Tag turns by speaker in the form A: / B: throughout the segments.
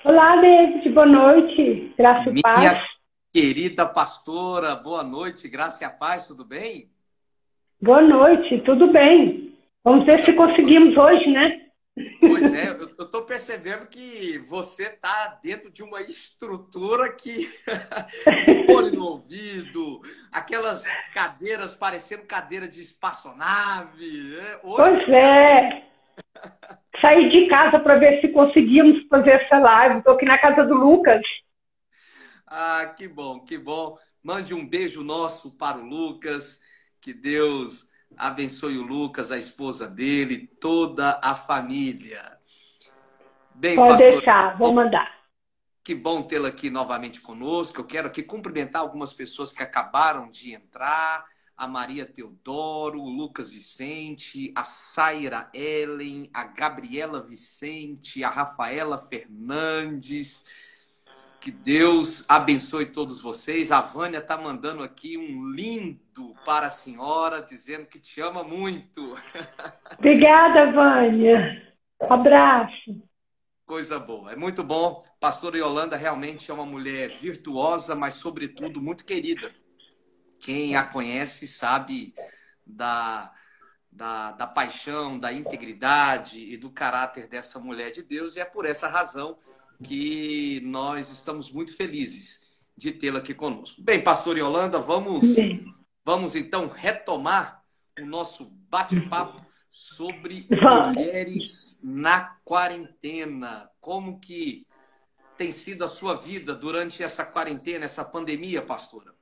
A: Olá, David, boa noite. Graça e paz.
B: Minha querida pastora, boa noite, graça e a paz, tudo bem?
A: Boa noite, tudo bem? Vamos ver
B: Coisa
A: se
B: boa.
A: conseguimos hoje, né?
B: Pois é, eu estou percebendo que você está dentro de uma estrutura que fone no ouvido, aquelas cadeiras parecendo cadeira de espaçonave, né? Hoje
A: Pois
B: deve estar assim.
A: é, saí de casa para ver se conseguimos fazer essa live. Estou aqui na casa do Lucas.
B: Ah, que bom, que bom. Mande um beijo nosso para o Lucas. Que Deus abençoe o Lucas, a esposa dele, toda a família. Bem,
A: Pode
B: pastor,
A: deixar, vou mandar.
B: que bom tê-la aqui novamente conosco. Eu quero aqui cumprimentar algumas pessoas que acabaram de entrar. A Maria Teodoro, o Lucas Vicente, a Saira Ellen, a Gabriela Vicente, a Rafaela Fernandes. Que Deus abençoe todos vocês. A Vânia está mandando aqui um lindo para a senhora, dizendo que te ama muito.
A: Obrigada, Vânia. Abraço.
B: Coisa boa. É muito bom. Pastora Yolanda realmente é uma mulher virtuosa, mas, sobretudo, muito querida. Quem a conhece sabe da, da paixão, da integridade e do caráter dessa mulher de Deus, e é por essa razão que nós estamos muito felizes de tê-la aqui conosco. Bem, pastor Yolanda, vamos então retomar o nosso bate-papo sobre
A: Vamos.
B: mulheres na quarentena. Como que tem sido a sua vida durante essa quarentena, essa pandemia, pastora?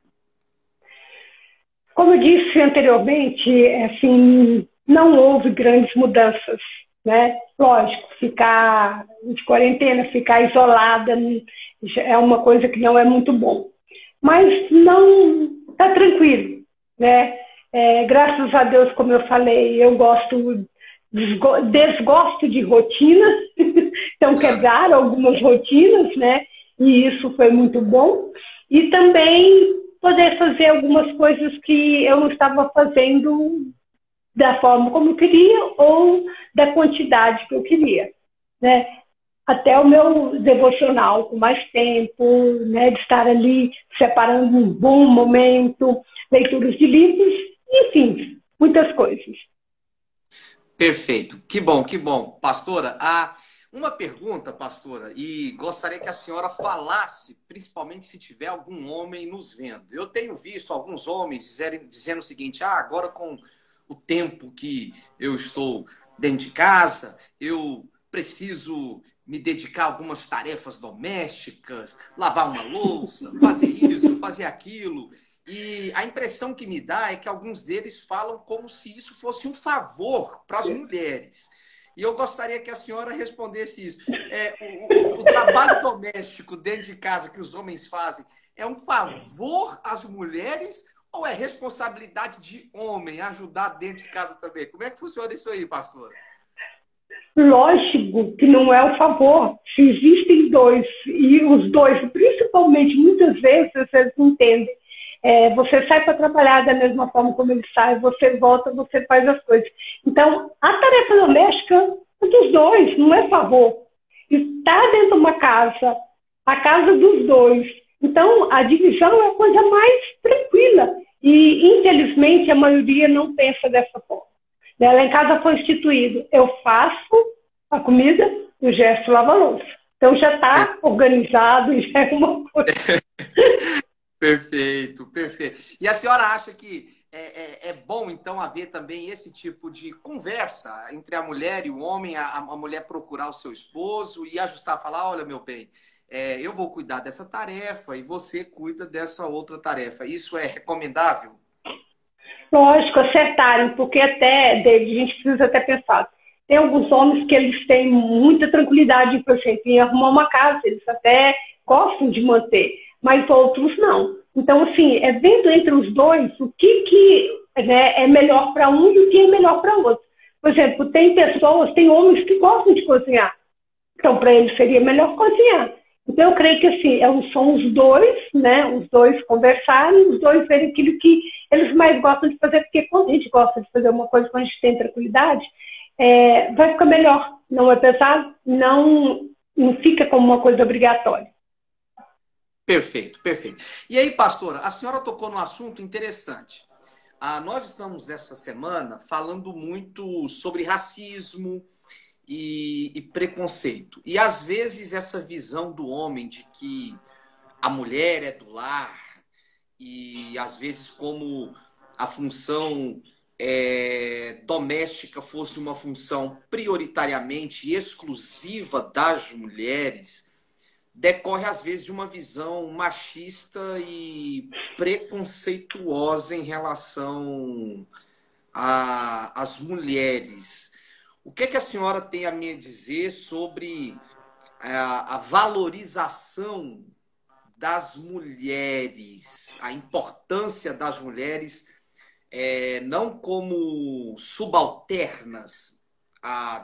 A: Como eu disse anteriormente, assim, não houve grandes mudanças, né? Lógico, ficar de quarentena, ficar isolada, é uma coisa que não é muito bom. Mas não, está tranquilo, né? Graças a Deus, como eu falei, eu desgosto de rotinas, então
B: Claro.
A: quebrar algumas rotinas, né? E isso foi muito bom. E também poder fazer algumas coisas que eu não estava fazendo da forma como eu queria ou da quantidade que eu queria, né? Até o meu devocional com mais tempo, né, de estar ali separando um bom momento, leituras de livros, enfim, muitas coisas.
B: Perfeito. Que bom, que bom. Pastora, uma pergunta, pastora, e gostaria que a senhora falasse, principalmente se tiver algum homem nos vendo. Eu tenho visto alguns homens dizendo o seguinte: agora com o tempo que eu estou dentro de casa, eu preciso me dedicar a algumas tarefas domésticas, lavar uma louça, fazer isso, fazer aquilo. E a impressão que me dá é que alguns deles falam como se isso fosse um favor para as mulheres. E eu gostaria que a senhora respondesse isso. O trabalho doméstico dentro de casa que os homens fazem é um favor às mulheres ou é responsabilidade de homem ajudar dentro de casa também? Como é que funciona isso aí, pastora?
A: Lógico que não é um favor. Se existem dois, e os dois, principalmente, muitas vezes, vocês entendem. Você sai para trabalhar da mesma forma como ele sai, você volta, você faz as coisas. Então, a tarefa doméstica é dos dois, não é favor. Está dentro de uma casa, a casa dos dois. Então, a divisão é a coisa mais tranquila. E, infelizmente, a maioria não pensa dessa forma. Lá em casa foi instituído, eu faço a comida e o gesto lava a louça. Então já está organizado, já é uma coisa.
B: Perfeito, perfeito. E a senhora acha que é bom, então, haver também esse tipo de conversa entre a mulher e o homem, a mulher procurar o seu esposo e ajustar, falar: olha, meu bem, eu vou cuidar dessa tarefa e você cuida dessa outra tarefa. Isso é recomendável?
A: Lógico, acertarem, porque até, David, a gente precisa até pensar. Tem alguns homens que eles têm muita tranquilidade, por exemplo, em arrumar uma casa, eles até gostam de manter, mas outros não. Então, assim, vendo entre os dois o né, é melhor para um e o que é melhor para outro. Por exemplo, tem homens que gostam de cozinhar. Então, para eles seria melhor cozinhar. Então, eu creio que assim, são os dois, né? Os dois conversarem, os dois verem aquilo que eles mais gostam de fazer, porque quando a gente gosta de fazer uma coisa, quando a gente tem tranquilidade, vai ficar melhor. Não é pesado, não, não fica como uma coisa obrigatória.
B: Perfeito, perfeito. E aí, pastora, a senhora tocou num assunto interessante. Nós estamos essa semana falando muito sobre racismo e preconceito. E às vezes essa visão do homem de que a mulher é do lar e às vezes como a função doméstica fosse uma função prioritariamente exclusiva das mulheres, decorre às vezes de uma visão machista e preconceituosa em relação às mulheres. O que a senhora tem a me dizer sobre a valorização das mulheres, a importância das mulheres, não como subalternas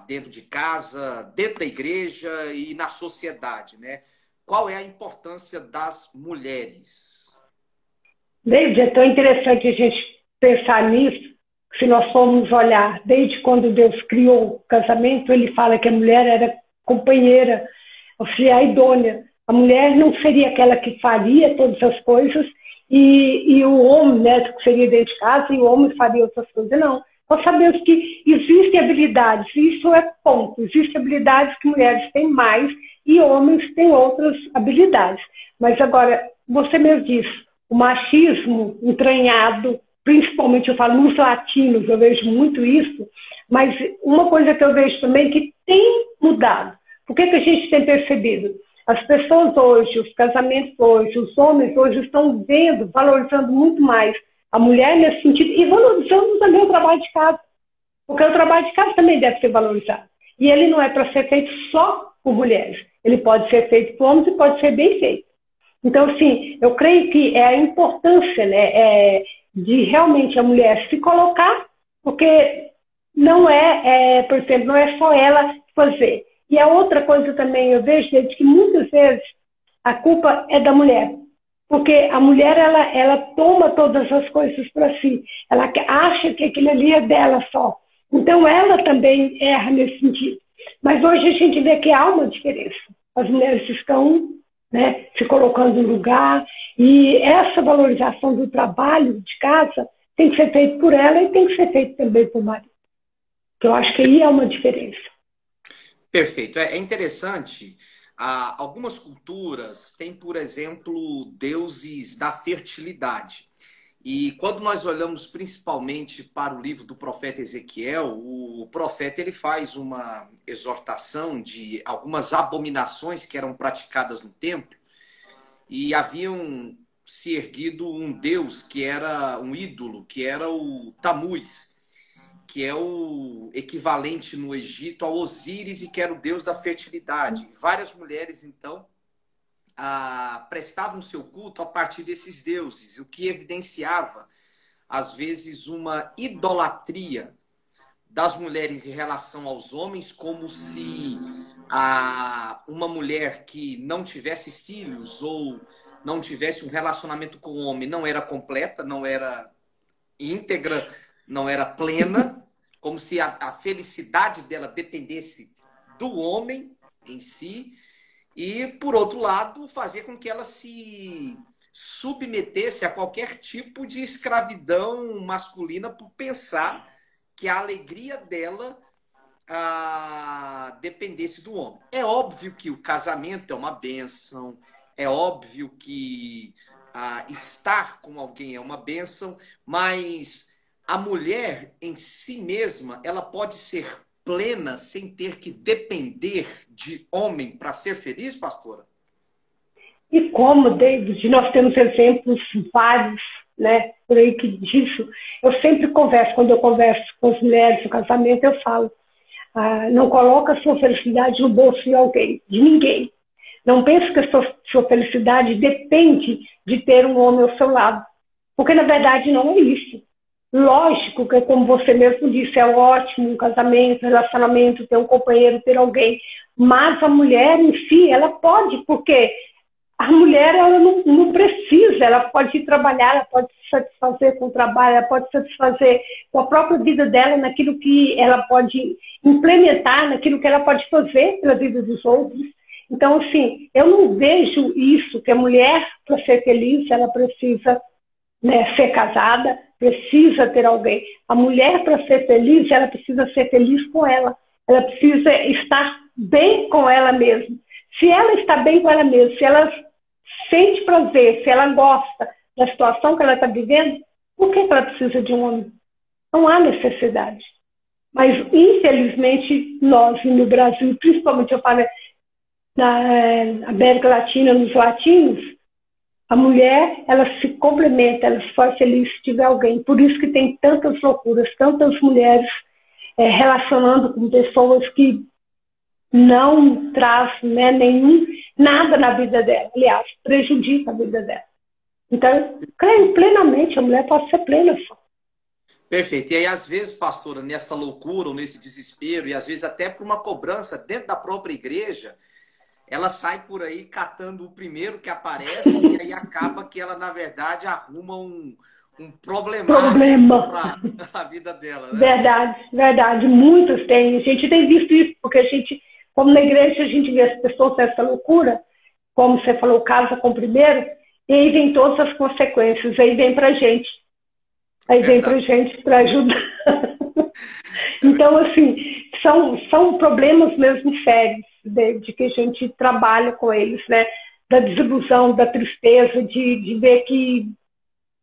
B: dentro de casa, dentro da igreja e na sociedade, né? Qual é a importância das mulheres?
A: David, é tão interessante a gente pensar nisso. Se nós formos olhar, desde quando Deus criou o casamento, ele fala que a mulher era companheira, auxiliar idônea. A mulher não seria aquela que faria todas as coisas e o homem, né, que seria dentro de casa, e o homem faria outras coisas. Não. Nós sabemos que existem habilidades, isso é ponto. Existem habilidades que mulheres têm mais e homens têm outras habilidades. Mas agora, você mesmo disse, o machismo entranhado, principalmente eu falo nos latinos, eu vejo muito isso, mas uma coisa que eu vejo também que tem mudado. O que a gente tem percebido? As pessoas hoje, os casamentos hoje, os homens hoje estão vendo, valorizando muito mais a mulher nesse sentido e valorizando também o trabalho de casa. Porque o trabalho de casa também deve ser valorizado. E ele não é para ser feito só por mulheres. Ele pode ser feito por homens e pode ser bem feito. Então, assim, eu creio que é a importância, né, de realmente a mulher se colocar, porque não por exemplo, não é só ela fazer. E a outra coisa também, eu vejo, gente, que muitas vezes a culpa é da mulher. Porque a mulher, ela toma todas as coisas para si. Ela acha que aquilo ali é dela só. Então, ela também erra nesse sentido. Mas hoje a gente vê que há uma diferença. As mulheres estão, né, se colocando no lugar. E essa valorização do trabalho de casa tem que ser feito por ela e tem que ser feito também por marido. Eu acho que aí há uma diferença.
B: Perfeito. É interessante. Algumas culturas têm, por exemplo, deuses da fertilidade. E quando nós olhamos principalmente para o livro do profeta Ezequiel, o profeta ele faz uma exortação de algumas abominações que eram praticadas no templo e haviam se erguido um deus que era um ídolo, que era o Tamuz, que é o equivalente no Egito ao Osíris e que era o deus da fertilidade. Várias mulheres, então, prestavam seu culto a partir desses deuses, o que evidenciava, às vezes, uma idolatria das mulheres em relação aos homens, como se uma mulher que não tivesse filhos ou não tivesse um relacionamento com o homem não era completa, não era íntegra, não era plena, como se a felicidade dela dependesse do homem em si. E, por outro lado, fazer com que ela se submetesse a qualquer tipo de escravidão masculina por pensar que a alegria dela dependesse do homem. É óbvio que o casamento é uma bênção, é óbvio que estar com alguém é uma bênção, mas a mulher em si mesma, ela pode ser plena sem ter que depender de homem para ser feliz, pastora?
A: E como, David, nós temos exemplos vários, né, por aí que disso. Eu sempre converso, quando eu converso com as mulheres no casamento, eu falo, não coloca a sua felicidade no bolso de alguém, de ninguém. Não pense que a sua felicidade depende de ter um homem ao seu lado, porque na verdade não é isso. Lógico que, como você mesmo disse, é ótimo um casamento, relacionamento, ter um companheiro, ter alguém. Mas a mulher em si, ela pode, porque a mulher ela não precisa, ela pode ir trabalhar, ela pode se satisfazer com o trabalho, ela pode se satisfazer com a própria vida dela, naquilo que ela pode implementar, naquilo que ela pode fazer pela vida dos outros. Então, assim, eu não vejo isso, que a mulher, para ser feliz, ela precisa, né, ser casada, precisa ter alguém. A mulher, para ser feliz, ela precisa ser feliz com ela. Ela precisa estar bem com ela mesma. Se ela está bem com ela mesma, se ela sente prazer, se ela gosta da situação que ela está vivendo, por que ela precisa de um homem? Não há necessidade. Mas, infelizmente, nós, no Brasil, principalmente eu falo na América Latina, nos latinos, a mulher, ela se complementa, ela se faz feliz se tiver alguém. Por isso que tem tantas loucuras, tantas mulheres relacionando com pessoas que não traz, né, nada na vida dela. Aliás, prejudica a vida dela. Então, eu creio plenamente, a mulher pode ser plena só.
B: Perfeito. E aí, às vezes, pastora, nessa loucura ou nesse desespero, e às vezes até por uma cobrança dentro da própria igreja, ela sai por aí catando o primeiro que aparece e aí acaba que ela, na verdade, arruma um problema para a vida dela, né?
A: Verdade, verdade. Muitos têm. A gente tem visto isso, porque a gente, como na igreja, a gente vê as pessoas nessa loucura, como você falou, casa com o primeiro, e aí vem todas as consequências, aí vem pra gente. Aí vem pra gente para ajudar. Então, assim, são problemas mesmo sérios de que a gente trabalha com eles, né? Da desilusão, da tristeza, de ver que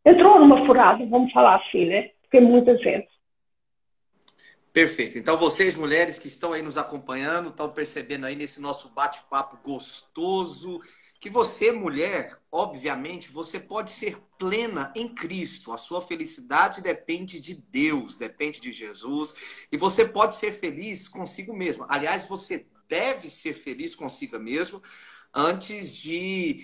A: entrou numa furada, vamos falar assim, né? Porque muitas vezes.
B: Perfeito. Então, vocês, mulheres que estão aí nos acompanhando, estão percebendo aí nesse nosso bate-papo gostoso, que você, mulher, obviamente, você pode ser plena em Cristo. A sua felicidade depende de Deus, depende de Jesus. E você pode ser feliz consigo mesma. Aliás, você deve ser feliz consigo mesmo antes de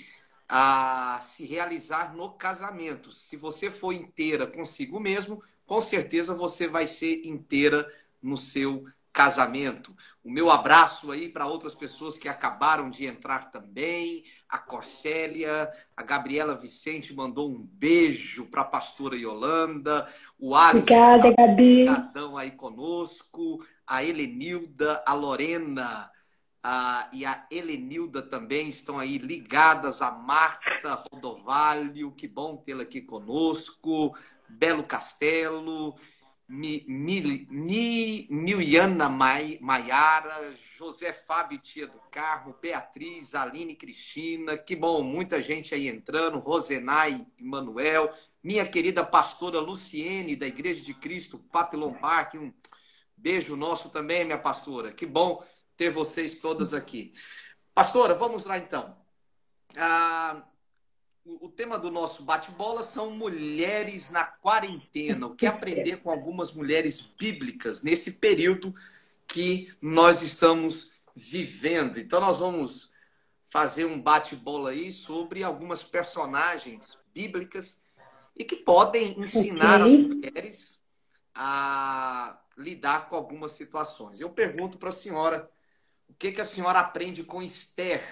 B: se realizar no casamento. Se você for inteira consigo mesmo, com certeza você vai ser inteira no seu casamento. O meu abraço aí para outras pessoas que acabaram de entrar também. A Corcélia, a Gabriela Vicente mandou um beijo para a pastora Yolanda. O Alisson,
A: obrigada, Gabi.
B: aí conosco. A Helenilda, a Lorena e a Helenilda também estão aí ligadas. A Marta Rodovalho, que bom tê-la aqui conosco. Belo Castelo, Miliana Maiara, José Fábio Tia do Carmo, Beatriz, Aline Cristina, que bom, muita gente aí entrando, Rosenay Manuel, minha querida pastora Luciene, da Igreja de Cristo, Papillon Park, um beijo nosso também, minha pastora, que bom ter vocês todas aqui. Pastora, vamos lá então. O tema do nosso bate-bola são mulheres na quarentena. O que aprender com algumas mulheres bíblicas nesse período que nós estamos vivendo. Então, nós vamos fazer um bate-bola aí sobre algumas personagens bíblicas e que podem ensinar as mulheres a lidar com algumas situações. Eu pergunto para a senhora, o que a senhora aprende com Esther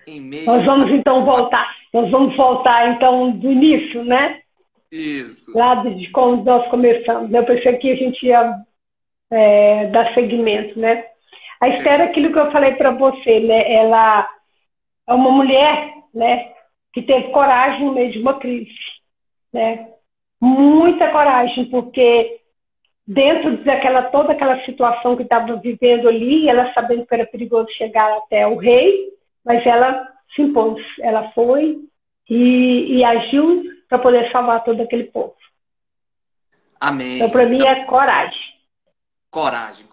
B: em meio...
A: Nós vamos então voltar. Nós vamos voltar, então, do início, né?
B: Isso.
A: Lá de quando nós começamos. Eu pensei que a gente ia dar seguimento, né? A Esther é aquilo que eu falei para você, né? Ela é uma mulher, né, que teve coragem no meio de uma crise, né? Muita coragem, porque dentro toda aquela situação que estava vivendo ali, ela sabendo que era perigoso chegar até o rei, mas ela se impôs, ela foi e agiu para poder salvar todo aquele povo.
B: Amém.
A: Então, para mim, é coragem.
B: Coragem.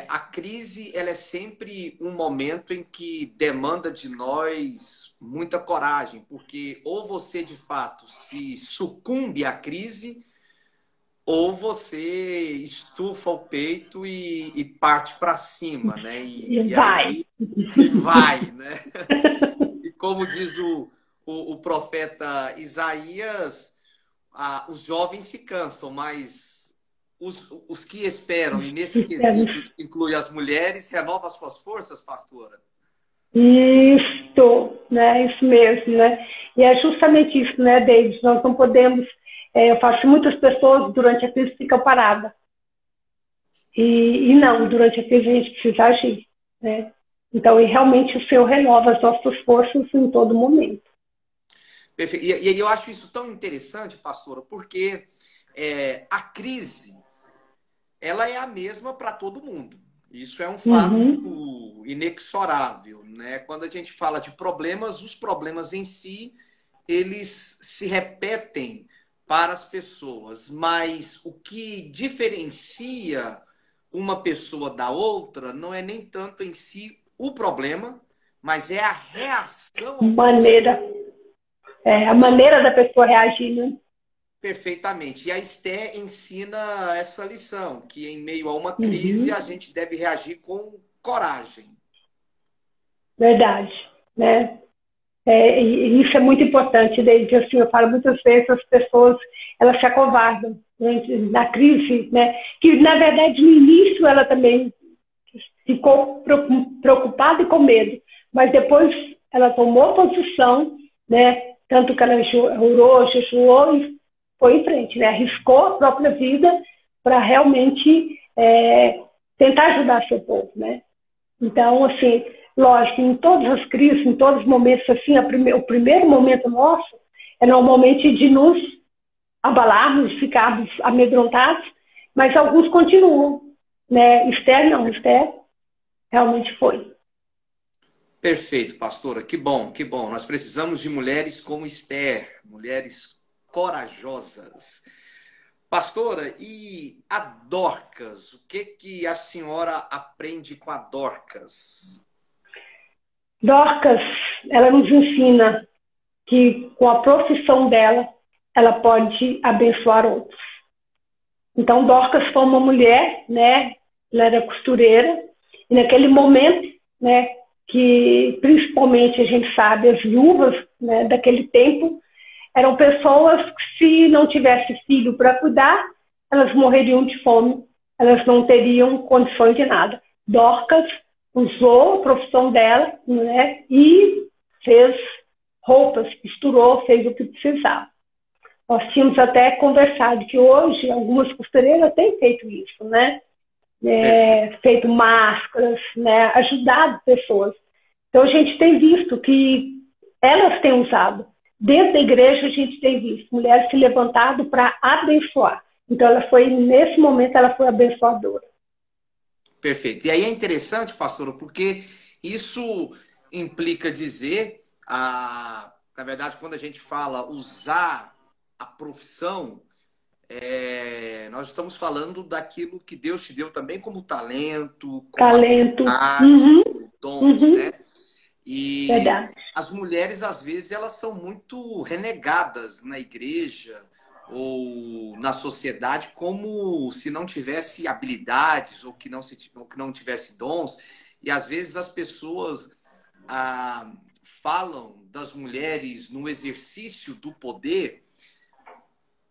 B: A crise, ela é sempre um momento em que demanda de nós muita coragem, porque ou você, de fato, se sucumbe à crise, ou você estufa o peito e parte para cima, né?
A: E vai.
B: E vai, né? E como diz o profeta Isaías, os jovens se cansam, mas os que esperam, e nesse quesito inclui as mulheres, renovam as suas forças, pastora?
A: Isso, né? Isso mesmo, né? E é justamente isso, né, David? Nós não podemos... eu faço muitas pessoas durante a crise ficam paradas. E não, durante a crise a gente precisa agir, né? Então, e realmente o Senhor renova as nossas forças em todo momento.
B: Perfeito. E eu acho isso tão interessante, pastora, porque a crise, ela é a mesma para todo mundo. Isso é um fato inexorável, né? Quando a gente fala de problemas, os problemas em si, eles se repetem para as pessoas, mas o que diferencia uma pessoa da outra não é nem tanto em si o problema, mas é a reação ao
A: Maneira, a maneira da pessoa reagir, né?
B: Perfeitamente. E a Esther ensina essa lição, que em meio a uma crise a gente deve reagir com coragem.
A: Verdade, né? E isso é muito importante, desde assim, eu falo muitas vezes, as pessoas, elas se acovardam, né, na crise, né? Que na verdade no início ela também ficou preocupada e com medo, mas depois ela tomou posição, né? Tanto que ela orou, jejuou e foi em frente, né? Arriscou a própria vida para realmente tentar ajudar seu povo, né? Então, assim, lógico, em todas as crises, em todos os momentos, assim, o primeiro momento nosso é normalmente de nos abalarmos, ficarmos amedrontados, mas alguns continuam, né? Esther não, Esther realmente foi.
B: Perfeito, pastora. Que bom, que bom. Nós precisamos de mulheres como Esther, mulheres corajosas. Pastora, e a Dorcas? O que a senhora aprende com a Dorcas?
A: Dorcas, ela nos ensina que com a profissão dela, ela pode abençoar outros. Então, Dorcas foi uma mulher, né? Ela era costureira, e naquele momento, né? Que principalmente a gente sabe, as viúvas, né, daquele tempo, eram pessoas que, se não tivesse filho para cuidar, elas morreriam de fome, elas não teriam condições de nada. Dorcas usou a profissão dela, né, e fez roupas, costurou, fez o que precisava. Nós tínhamos até conversado que hoje algumas costureiras têm feito isso, né? Feito máscaras, né? Ajudado pessoas. Então a gente tem visto que elas têm usado. Dentro da igreja a gente tem visto mulheres se levantado para abençoar. Então ela foi, nesse momento, ela foi abençoadora.
B: Perfeito. E aí é interessante, pastora, porque isso implica dizer, na verdade, quando a gente fala usar a profissão, nós estamos falando daquilo que Deus te deu também como talento, como habilidade, como dons, né? E
A: verdade.
B: as mulheres, às vezes, elas são muito renegadas na igreja ou na sociedade como se não tivesse habilidades ou que não tivesse dons. E, às vezes, as pessoas falam das mulheres no exercício do poder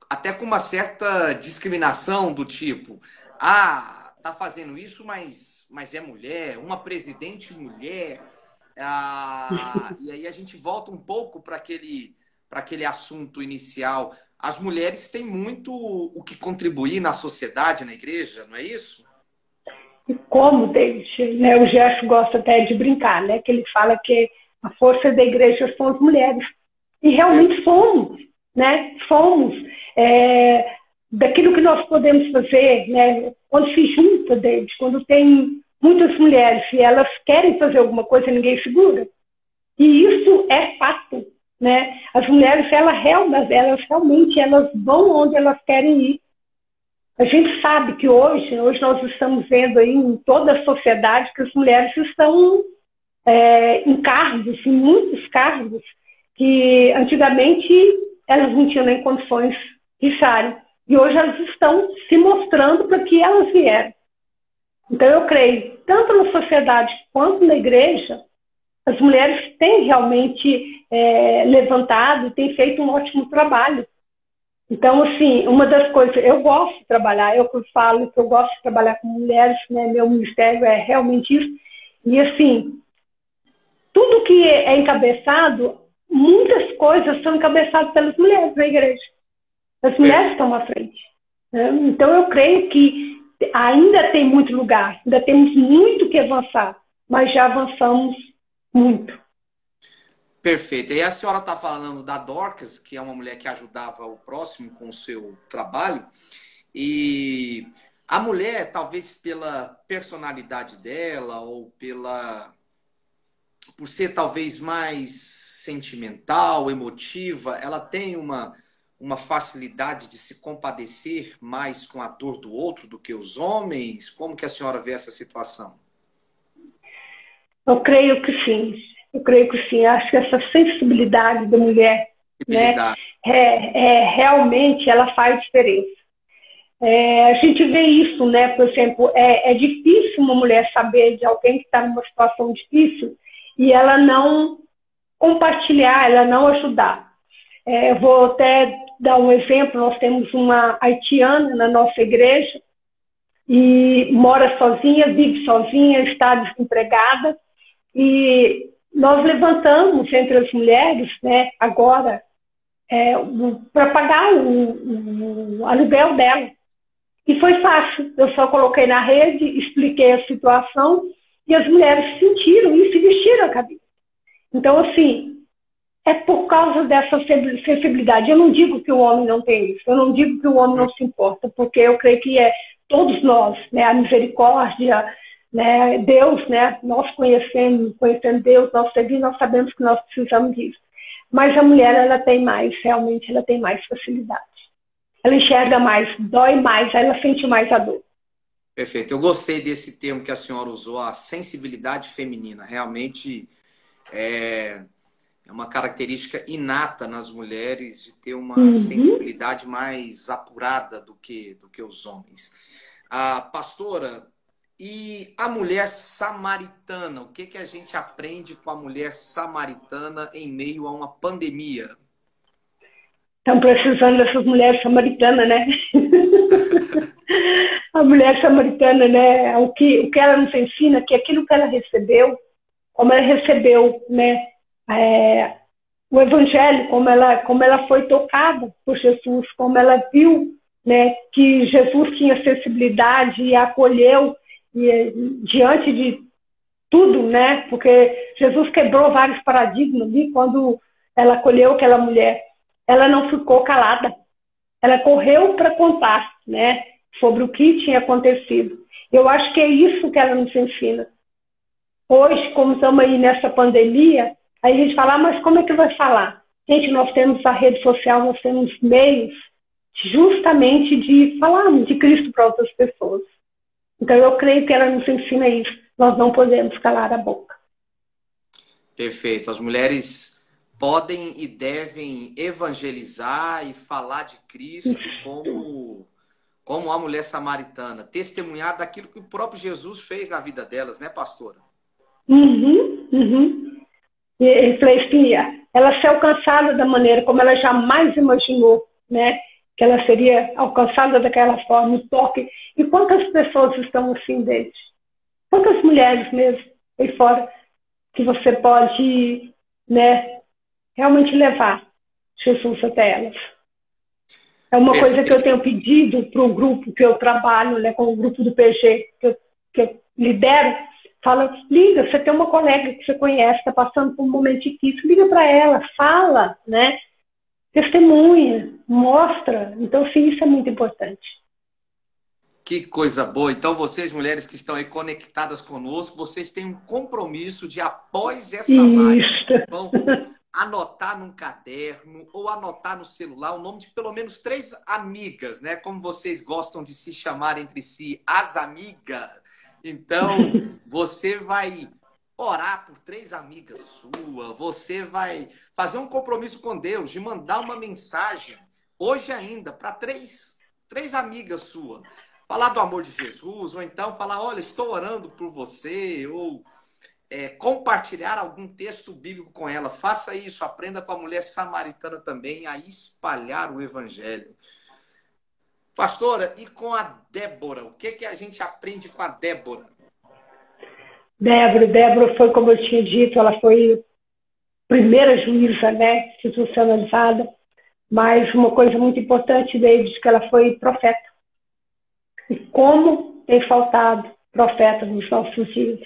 B: até com uma certa discriminação do tipo, tá fazendo isso, mas é mulher, uma presidente mulher. E aí a gente volta um pouco para aquele assunto inicial. As mulheres têm muito o que contribuir na sociedade, na igreja, não é isso?
A: E como, David, né, o Gerson gosta até de brincar, né, que ele fala que a força da igreja são as mulheres. E realmente somos, né? Somos. Daquilo que nós podemos fazer, né? Quando se junta, David, quando tem muitas mulheres e elas querem fazer alguma coisa, ninguém segura. E isso é fato, né? As mulheres, elas realmente elas vão onde elas querem ir. A gente sabe que hoje nós estamos vendo aí em toda a sociedade que as mulheres estão em cargos, em muitos cargos, que antigamente elas não tinham nem condições de estarem. E hoje elas estão se mostrando para que elas vieram. Então eu creio, tanto na sociedade quanto na igreja, as mulheres têm realmente levantado e têm feito um ótimo trabalho. Então, assim, uma das coisas, eu gosto de trabalhar, eu falo que eu gosto de trabalhar com mulheres, né? Meu ministério é realmente isso. E, assim, tudo que é encabeçado, muitas coisas são encabeçadas pelas mulheres na igreja. As mulheres estão à frente, né? Então, eu creio que ainda tem muito lugar, ainda temos muito que avançar, mas já avançamos muito.
B: Perfeito. E a senhora está falando da Dorcas, que é uma mulher que ajudava o próximo com o seu trabalho. E a mulher, talvez pela personalidade dela ou por ser talvez mais sentimental, emotiva, ela tem uma facilidade de se compadecer mais com a dor do outro do que os homens? Como que a senhora vê essa situação?
A: Eu creio que sim. Eu creio que sim. Acho que essa sensibilidade da mulher, né,
B: Sensibilidade.
A: realmente ela faz diferença. A gente vê isso, né? Por exemplo, é difícil uma mulher saber de alguém que está numa situação difícil e ela não compartilhar, ela não ajudar. Eu vou até dar um exemplo. Nós temos uma haitiana na nossa igreja e mora sozinha, vive sozinha, está desempregada. E nós levantamos entre as mulheres, né, agora, para pagar o aluguel dela. E foi fácil. Eu só coloquei na rede, expliquei a situação e as mulheres sentiram e se vestiram a cabeça. Então, assim, é por causa dessa sensibilidade. Eu não digo que o homem não tem isso, eu não digo que o homem não se importa, porque eu creio que todos nós, né, a misericórdia, né, Deus, né, nós conhecendo Deus, nós servindo, nós sabemos que nós precisamos disso. Mas a mulher, ela tem mais, realmente, ela tem mais facilidade. Ela enxerga mais, dói mais, ela sente mais a dor.
B: Perfeito. Eu gostei desse termo que a senhora usou, a sensibilidade feminina. Realmente é uma característica inata nas mulheres de ter uma sensibilidade mais apurada do que os homens. Pastora, e a mulher samaritana? O que a gente aprende com a mulher samaritana em meio a uma pandemia?
A: Estão precisando dessas mulheres samaritanas, né? A mulher samaritana, né? O que ela nos ensina, que aquilo que ela recebeu, como ela recebeu, né? O evangelho, como ela foi tocada por Jesus, como ela viu, né, que Jesus tinha sensibilidade e acolheu diante de tudo, né? Porque Jesus quebrou vários paradigmas e quando ela acolheu aquela mulher, ela não ficou calada. Ela correu para contar, né, sobre o que tinha acontecido. Eu acho que é isso que ela nos ensina. Hoje, como estamos aí nessa pandemia, aí a gente fala, mas como é que vai falar? Gente, nós temos a rede social, nós temos meios justamente de falarmos de Cristo para outras pessoas. Então, eu creio que ela nos ensina isso. Nós não podemos calar a boca.
B: Perfeito. As mulheres podem e devem evangelizar e falar de Cristo como a mulher samaritana, testemunhar daquilo que o próprio Jesus fez na vida delas, né, pastora?
A: E falei assim, ela ser alcançada da maneira como ela jamais imaginou, né? Que ela seria alcançada daquela forma, o toque. E quantas pessoas estão assim desde? Quantas mulheres mesmo aí fora que você pode, né, realmente levar Jesus até elas? É uma coisa que eu tenho pedido para o grupo que eu trabalho, né, com o grupo do PG, que eu lidero. Fala, liga, você tem uma colega que você conhece, está passando por um momento difícil, liga para ela, fala, né? Testemunha, mostra. Então, sim, isso é muito importante.
B: Que coisa boa. Então, vocês, mulheres que estão aí conectadas conosco, vocês têm um compromisso de, após essa live, vão anotar num caderno ou anotar no celular o nome de pelo menos 3 amigas, né? Como vocês gostam de se chamar entre si, as amigas. Então, você vai orar por 3 amigas suas, você vai fazer um compromisso com Deus de mandar uma mensagem, hoje ainda, para 3 amigas suas. Falar do amor de Jesus, ou então falar, olha, estou orando por você, ou compartilhar algum texto bíblico com ela. Faça isso, aprenda com a mulher samaritana também a espalhar o evangelho. Pastora, e com a Débora? O que a gente aprende com a Débora?
A: Débora foi, como eu tinha dito, ela foi primeira juíza, né, institucionalizada, mas uma coisa muito importante, David, que ela foi profeta. E como tem faltado profeta nos nossos dias.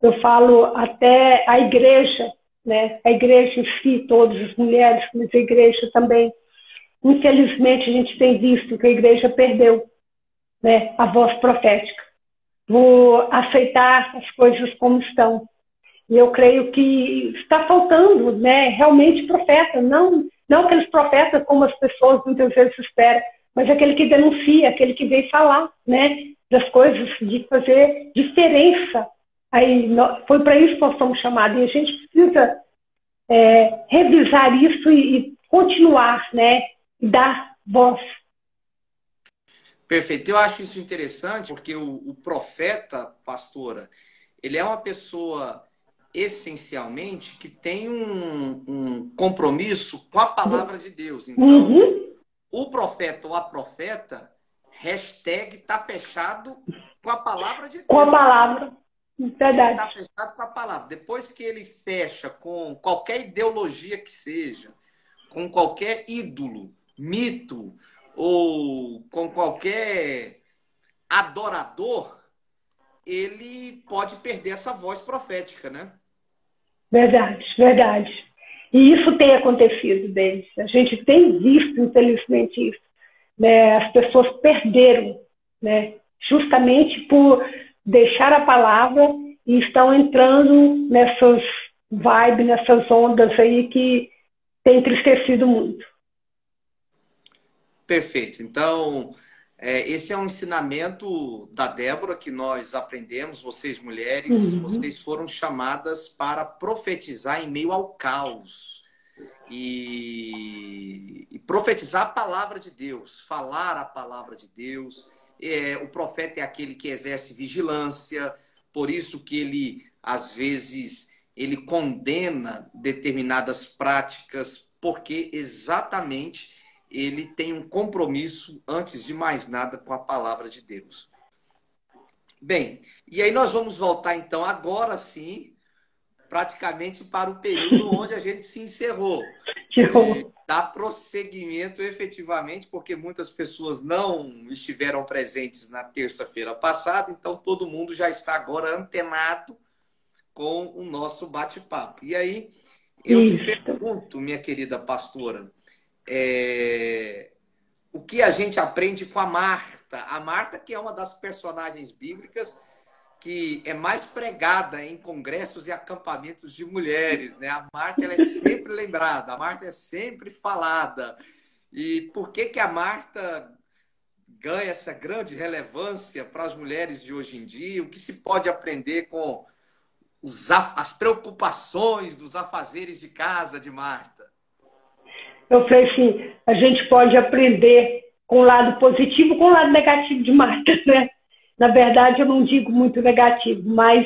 A: eu falo até a igreja, né? A igreja em si, todas as mulheres, mas a igreja também. Infelizmente, a gente tem visto que a igreja perdeu, né, a voz profética, por aceitar as coisas como estão. E eu creio que está faltando, né, realmente profeta, não aqueles profetas como as pessoas muitas vezes esperam, mas aquele que denuncia, aquele que vem falar, né, das coisas, de fazer diferença. Aí, foi para isso que nós somos chamados, e a gente precisa revisar isso e continuar, né, e dar voz.
B: Perfeito. Eu acho isso interessante, porque o profeta, pastora, ele é uma pessoa essencialmente que tem um compromisso com a palavra de Deus. Então, o profeta ou a profeta, hashtag tá fechado com a palavra de Deus.
A: Com a palavra. Verdade.
B: Ele está fechado com a palavra. Depois que ele fecha com qualquer ideologia que seja, com qualquer ídolo, mito, ou com qualquer adorador, ele pode perder essa voz profética, né?
A: Verdade, verdade. E isso tem acontecido, deles. A gente tem visto, infelizmente, isso. Né? As pessoas perderam, né? Justamente por deixar a palavra e estão entrando nessas vibes, nessas ondas aí que tem entristecido muito.
B: Perfeito. Então, esse é um ensinamento da Débora que nós aprendemos, vocês mulheres, vocês foram chamadas para profetizar em meio ao caos. E profetizar a palavra de Deus, falar a palavra de Deus. O profeta é aquele que exerce vigilância, por isso que ele, às vezes, ele condena determinadas práticas, porque exatamente ele tem um compromisso, antes de mais nada, com a palavra de Deus. Bem, e aí nós vamos voltar, então, agora sim, praticamente para o período onde a gente se encerrou. Dá prosseguimento efetivamente, porque muitas pessoas não estiveram presentes na terça-feira passada, então todo mundo já está agora antenado com o nosso bate-papo. E aí, eu te pergunto, minha querida pastora, o que a gente aprende com a Marta? A Marta, que é uma das personagens bíblicas que é mais pregada em congressos e acampamentos de mulheres, né? A Marta, ela é sempre lembrada, a Marta é sempre falada. E por que a Marta ganha essa grande relevância para as mulheres de hoje em dia? O que se pode aprender com as preocupações dos afazeres de casa de Marta?
A: Eu falei assim, a gente pode aprender com o lado positivo, com o lado negativo de Marta, né? Na verdade, eu não digo muito negativo, mas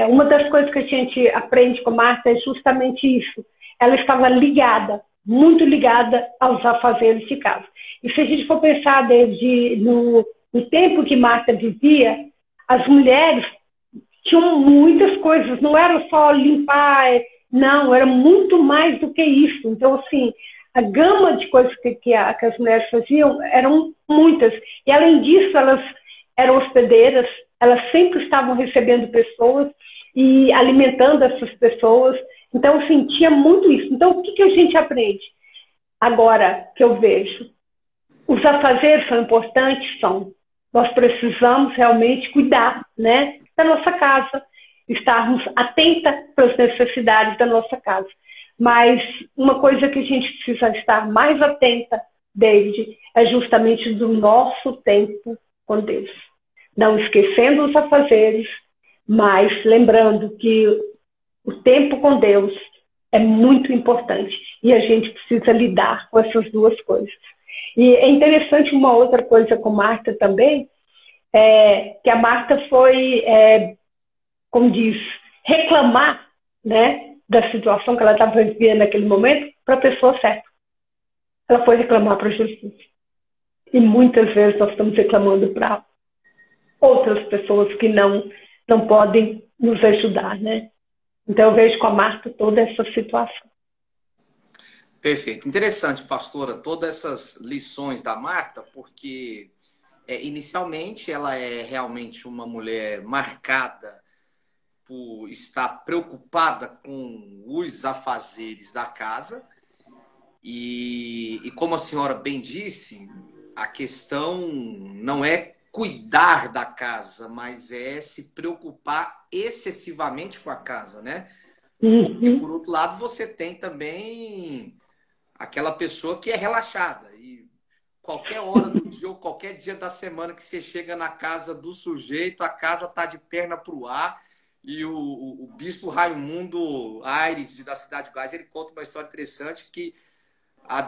A: uma das coisas que a gente aprende com Marta é justamente isso. Ela estava ligada, muito ligada aos afazeres de casa. E se a gente for pensar no tempo que Marta vivia, as mulheres tinham muitas coisas, não era só limpar, não, era muito mais do que isso. Então, assim, a gama de coisas que as mulheres faziam eram muitas. E, além disso, elas eram hospedeiras, elas sempre estavam recebendo pessoas e alimentando essas pessoas. Então, assim, tinha muito isso. Então, o que a gente aprende? Agora que eu vejo, os afazeres são importantes? São. Nós precisamos realmente cuidar, né, da nossa casa, estarmos atentas para as necessidades da nossa casa. Mas uma coisa que a gente precisa estar mais atenta, David, é justamente do nosso tempo com Deus. Não esquecendo os afazeres, mas lembrando que o tempo com Deus é muito importante e a gente precisa lidar com essas duas coisas. E é interessante uma outra coisa com Marta também, que a Marta foi, como diz, reclamar, né, da situação que ela estava vivendo naquele momento para a pessoa certa. Ela foi reclamar para Jesus. E muitas vezes nós estamos reclamando para outras pessoas que não podem nos ajudar, né? Então eu vejo com a Marta toda essa situação.
B: Perfeito. Interessante, pastora, todas essas lições da Marta, porque inicialmente ela é realmente uma mulher marcada por estar preocupada com os afazeres da casa. E como a senhora bem disse, a questão não é cuidar da casa, mas é se preocupar excessivamente com a casa, né? Porque, por outro lado, você tem também aquela pessoa que é relaxada. E qualquer hora do dia ou qualquer dia da semana que você chega na casa do sujeito, a casa está de perna para o ar. E o bispo Raimundo Aires, da Cidade de Góis, ele conta uma história interessante que,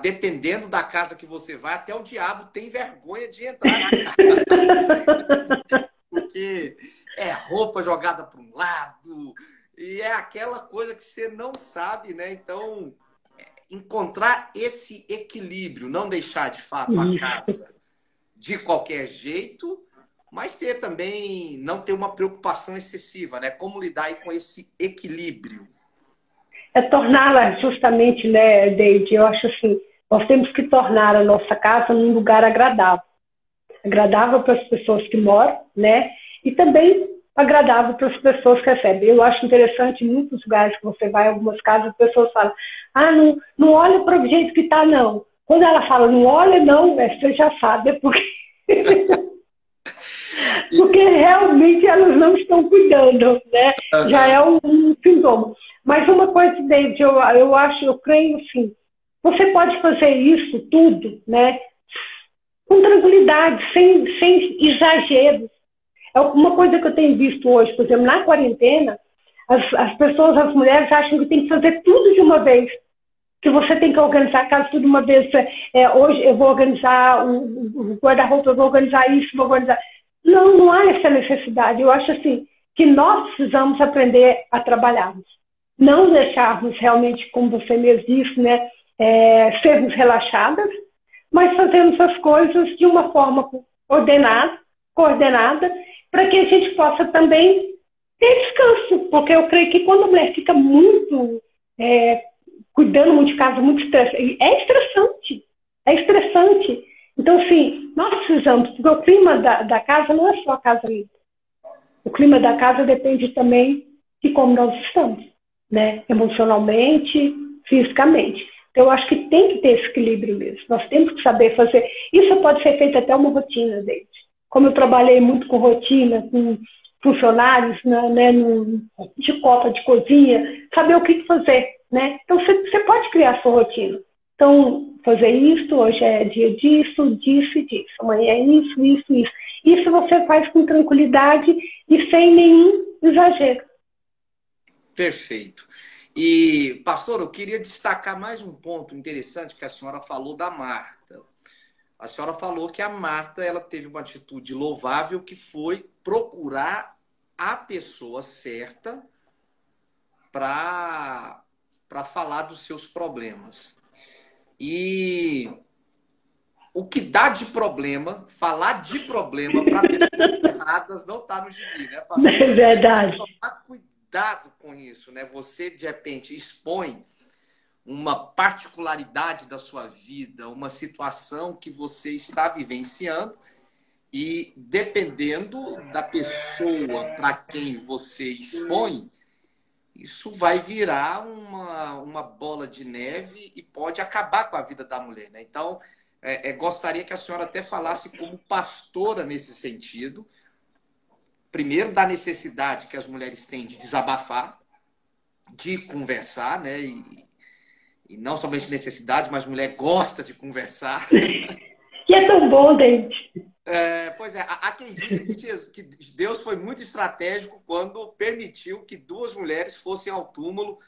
B: dependendo da casa que você vai, até o diabo tem vergonha de entrar na casa. Porque é roupa jogada para um lado, e é aquela coisa que você não sabe, né? Então, encontrar esse equilíbrio, não deixar de fato a casa de qualquer jeito, mas ter também, não ter uma preocupação excessiva, né? Como lidar aí com esse equilíbrio?
A: É torná-la justamente, né, David? Eu acho assim, nós temos que tornar a nossa casa num lugar agradável. Agradável para as pessoas que moram, né? E também agradável para as pessoas que recebem. Eu acho interessante, em muitos lugares que você vai, em algumas casas, as pessoas falam, não olha para o jeito que está, não. Quando ela fala, não olha, não, você já sabe, é porque... porque realmente elas não estão cuidando, né? Já é um sintoma. Mas uma coisa, David, eu creio assim, você pode fazer isso tudo, né? Com tranquilidade, sem exageros. É uma coisa que eu tenho visto hoje, por exemplo, na quarentena, as pessoas, as mulheres acham que tem que fazer tudo de uma vez. Que você tem que organizar a casa tudo de uma vez. Hoje eu vou organizar o guarda-roupa, eu vou organizar isso, vou organizar... Não há essa necessidade. Eu acho assim, que nós precisamos aprender a trabalharmos. Não deixarmos realmente, como você mesmo disse, né, sermos relaxadas, mas fazermos as coisas de uma forma coordenada, para que a gente possa também ter descanso. Porque eu creio que quando a mulher fica muito cuidando muito de casa, muito estressante, é estressante. Então, assim, nós precisamos, porque o clima da casa não é só a casa limpa. O clima da casa depende também de como nós estamos, né? Emocionalmente, fisicamente. Então, eu acho que tem que ter esse equilíbrio mesmo. Nós temos que saber fazer. Isso pode ser feito até uma rotina, gente. Como eu trabalhei muito com rotina, com funcionários, né, de copa de cozinha, saber o que fazer, né? Então, você pode criar a sua rotina. Então, fazer isso, hoje é dia disso, disso e disso. Amanhã é isso, isso, isso. Isso você faz com tranquilidade e sem nenhum exagero.
B: Perfeito. E, pastor, eu queria destacar mais um ponto interessante que a senhora falou da Marta. A senhora falou que a Marta ela teve uma atitude louvável que foi procurar a pessoa certa para falar dos seus problemas. E o que dá de problema, falar de problema para pessoas erradas não está no gibi, né, pastor?
A: É verdade.
B: Tomar cuidado com isso, né? Você, de repente, expõe uma particularidade da sua vida, uma situação que você está vivenciando e, dependendo da pessoa para quem você expõe, isso vai virar uma bola de neve e pode acabar com a vida da mulher, né? Então, gostaria que a senhora até falasse como pastora nesse sentido. Primeiro, da necessidade que as mulheres têm de desabafar, de conversar, né? E não somente necessidade, mas mulher gosta de conversar.
A: Que é tão bom, gente.
B: Pois é, há quem diga que Deus foi muito estratégico quando permitiu que duas mulheres fossem ao túmulo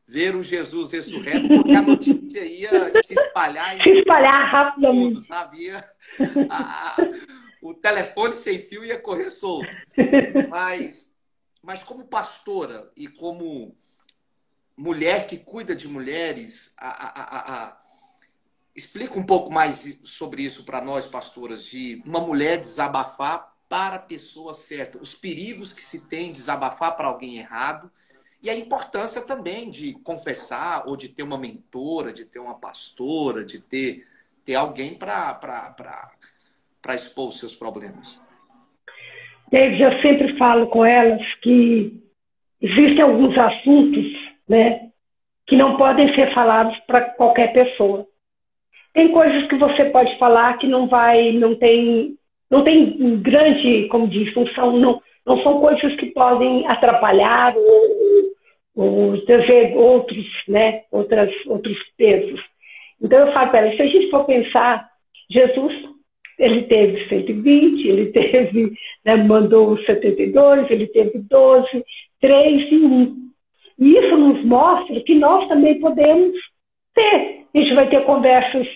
B: ver o Jesus ressurreto, porque a notícia ia se espalhar
A: rapidamente.
B: tudo, sabia? O telefone sem fio ia correr solto. Mas como pastora e como mulher que cuida de mulheres, explica um pouco mais sobre isso para nós, pastoras, de uma mulher desabafar para a pessoa certa, os perigos que se tem de desabafar para alguém errado e a importância também de confessar ou de ter uma mentora, de ter uma pastora, de ter alguém para expor os seus problemas.
A: David, eu sempre falo com elas que existem alguns assuntos, né, que não podem ser falados para qualquer pessoa. Tem coisas que você pode falar que não tem grande, como diz, não são coisas que podem atrapalhar ou trazer outros, né, outros pesos. Então eu falo para ela, se a gente for pensar, Jesus, ele teve 120, ele teve, né, mandou 72, ele teve 12, 3 e 1. E isso nos mostra que nós também podemos ter. A gente vai ter conversas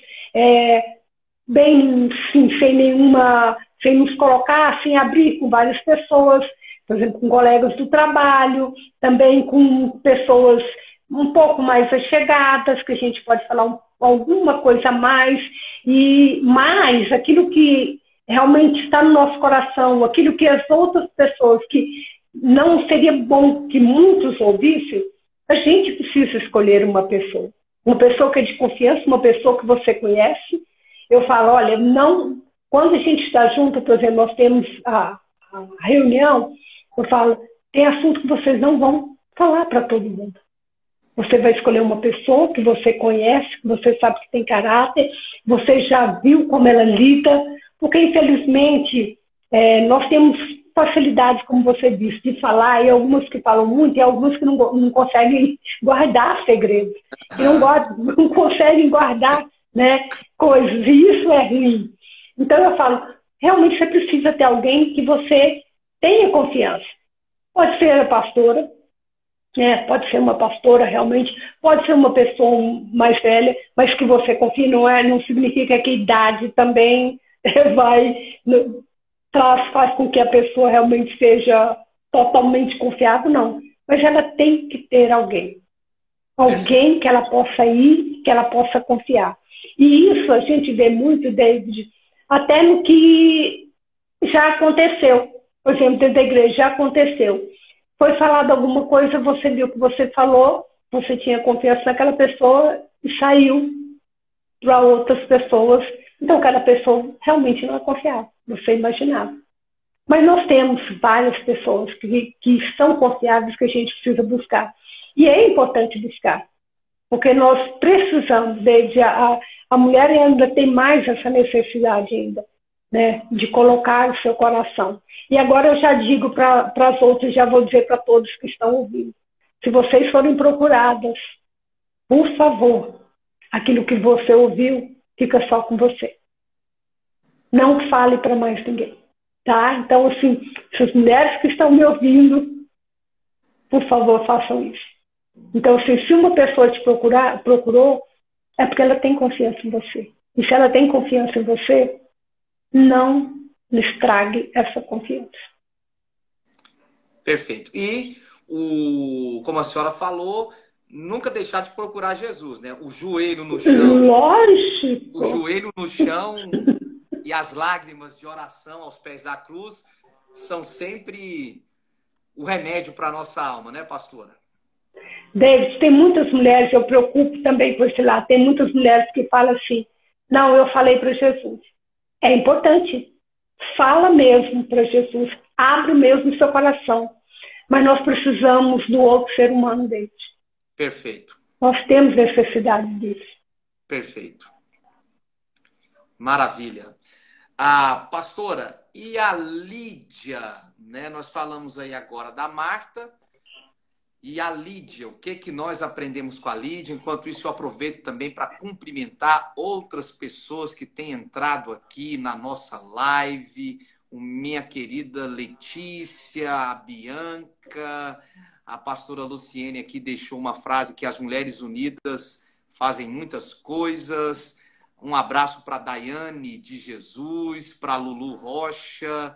A: bem, sim, sem nos colocar, sem abrir com várias pessoas, por exemplo, com colegas do trabalho, também com pessoas um pouco mais allegadas, que a gente pode falar alguma coisa a mais, e mais aquilo que realmente está no nosso coração, aquilo que as outras pessoas, que não seria bom que muitos ouvissem, a gente precisa escolher uma pessoa que é de confiança, uma pessoa que você conhece. Eu falo, olha, não, quando a gente está junto, por exemplo, nós temos a reunião, eu falo, tem assunto que vocês não vão falar para todo mundo. Você vai escolher uma pessoa que você conhece, que você sabe que tem caráter, você já viu como ela lida, porque infelizmente nós temos facilidade, como você disse, de falar, e algumas que falam muito, e algumas que não conseguem guardar segredos, que não conseguem guardar, né, coisas, e isso é ruim. Então eu falo, realmente você precisa ter alguém que você tenha confiança. Pode ser a pastora, pode ser uma pastora realmente, pode ser uma pessoa mais velha, mas que você confie, não significa que a idade também faz com que a pessoa realmente seja totalmente confiável, não. Mas ela tem que ter alguém que ela possa ir, que ela possa confiar. E isso a gente vê muito, David, até no que já aconteceu. Por exemplo, dentro da igreja já aconteceu. Foi falado alguma coisa, você viu o que você falou, você tinha confiança naquela pessoa e saiu para outras pessoas. Então, aquela pessoa realmente não é confiável, você imaginava. Mas nós temos várias pessoas que são confiáveis, que a gente precisa buscar. E é importante buscar, porque nós precisamos, desde a mulher ainda tem mais essa necessidade ainda, né, de colocar o seu coração. E agora eu já digo para as outras, já vou dizer para todos que estão ouvindo, se vocês forem procuradas, por favor, aquilo que você ouviu, fica só com você. Não fale para mais ninguém, tá? Então, assim, se as mulheres que estão me ouvindo, por favor, façam isso. Então, assim, se uma pessoa te procurou, é porque ela tem confiança em você. E se ela tem confiança em você, não lhe estrague essa confiança.
B: Perfeito. E, como a senhora falou, nunca deixar de procurar Jesus, né? O joelho no chão.
A: Lógico.
B: O joelho no chão e as lágrimas de oração aos pés da cruz são sempre o remédio para a nossa alma, né, pastora?
A: David, tem muitas mulheres, eu preocupo também por esse lado, tem muitas mulheres que falam assim, não, eu falei para Jesus. É importante. Fala mesmo para Jesus. Abre mesmo o seu coração. Mas nós precisamos do outro ser humano, David.
B: Perfeito.
A: Nós temos necessidade disso.
B: Perfeito. Maravilha. Pastora, e a Lídia, né? Nós falamos aí agora da Marta e a Lídia. O que nós aprendemos com a Lídia? Enquanto isso, eu aproveito também para cumprimentar outras pessoas que têm entrado aqui na nossa live. Minha querida Letícia, a Bianca, a pastora Luciene aqui deixou uma frase que as mulheres unidas fazem muitas coisas. Um abraço para a Daiane de Jesus, para a Lulu Rocha,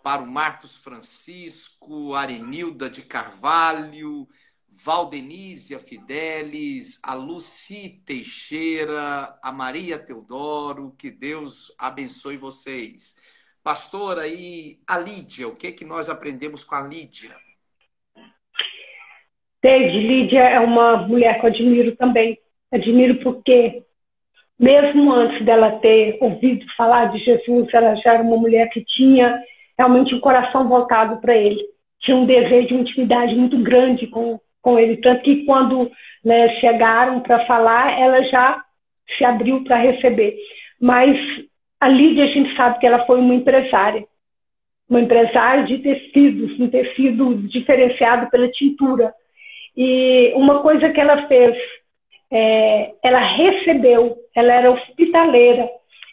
B: para o Marcos Francisco, a Arenilda de Carvalho, Valdenísia Fidelis, a Luci Teixeira, a Maria Teodoro. Que Deus abençoe vocês. Pastora, e a Lídia, o que nós aprendemos com a Lídia?
A: Lídia é uma mulher que eu admiro também. Admiro porque, mesmo antes dela ter ouvido falar de Jesus, ela já era uma mulher que tinha realmente um coração voltado para ele. tinha um desejo de intimidade muito grande com ele, tanto que quando, né, chegaram para falar, ela já se abriu para receber. Mas a Lídia, a gente sabe que ela foi uma empresária de tecidos, um tecido diferenciado pela tintura. E uma coisa que ela fez, ela recebeu, ela era hospitaleira,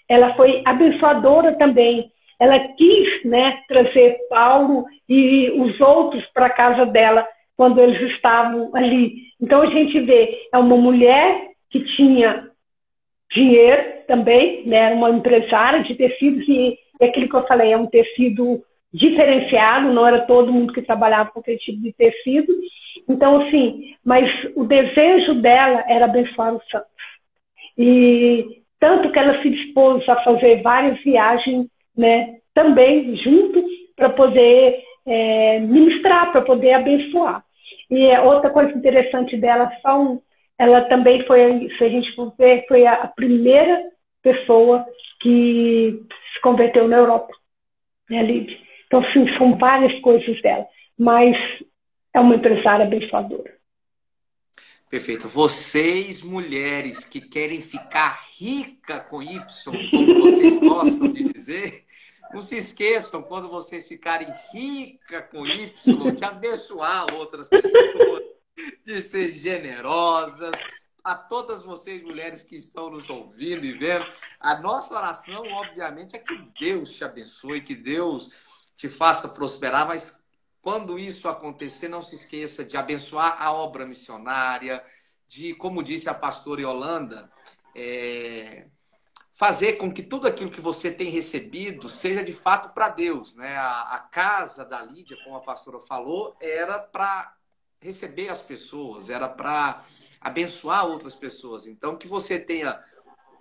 A: ela foi abençoadora também. Ela quis, né, trazer Paulo e os outros para a casa dela quando eles estavam ali. Então a gente vê, é uma mulher que tinha dinheiro também, né, era uma empresária de tecidos e aquilo que eu falei, é um tecido diferenciado, não era todo mundo que trabalhava com aquele tipo de tecido. Então, assim, mas o desejo dela era abençoar os santos. E tanto que ela se dispôs a fazer várias viagens, né, também junto, para poder ministrar, para poder abençoar. E outra coisa interessante dela, ela também foi, se a gente for ver, foi a primeira pessoa que se converteu na Europa, né, Lídia? Então, sim, são várias coisas dela, mas é uma empresária abençoadora.
B: Perfeito. Vocês, mulheres que querem ficar rica com Y, como vocês gostam de dizer, não se esqueçam, quando vocês ficarem rica com Y, de abençoar outras pessoas, de ser generosas. A todas vocês, mulheres que estão nos ouvindo e vendo, a nossa oração, obviamente, é que Deus te abençoe, que Deus te faça prosperar, mas quando isso acontecer, não se esqueça de abençoar a obra missionária, de, como disse a pastora Yolanda, fazer com que tudo aquilo que você tem recebido seja de fato para Deus, né? A casa da Lídia, como a pastora falou, era para receber as pessoas, era para abençoar outras pessoas. Então, que você tenha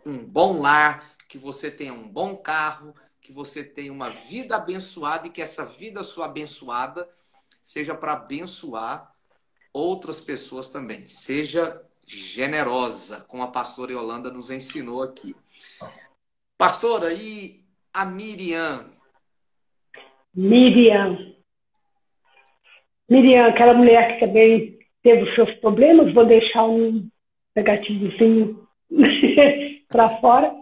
B: um bom lar, que você tenha um bom carro, que você tenha uma vida abençoada e que essa vida sua abençoada seja para abençoar outras pessoas também. Seja generosa, como a pastora Yolanda nos ensinou aqui. Pastora, e a Miriam?
A: Miriam, aquela mulher que também teve os seus problemas, vou deixar um negativozinho para fora.